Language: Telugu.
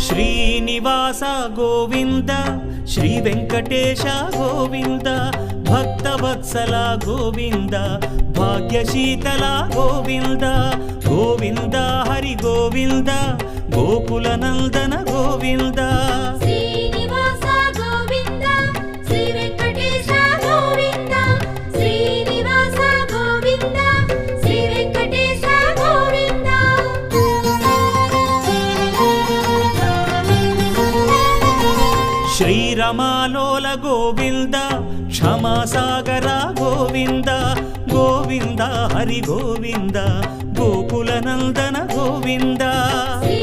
శ్రీనివాస గోవింద శ్రీ వెంకటేశ గోవింద భక్తవత్సల గోవింద భాగ్యశీతల గోవింద గోవింద హరి గోవింద గోకుల నందన గోవింద శ్రీనివాస గోవింద శ్రీ వెంకటేశ గోవింద శ్రీనివాస గోవింద శ్రీ వెంకటేశ గోవింద శ్రీరమాలోల గోవింద క్షమాసాగర గోవింద గోవింద హరి గోవింద గోకుల నందన గోవింద శ్రీ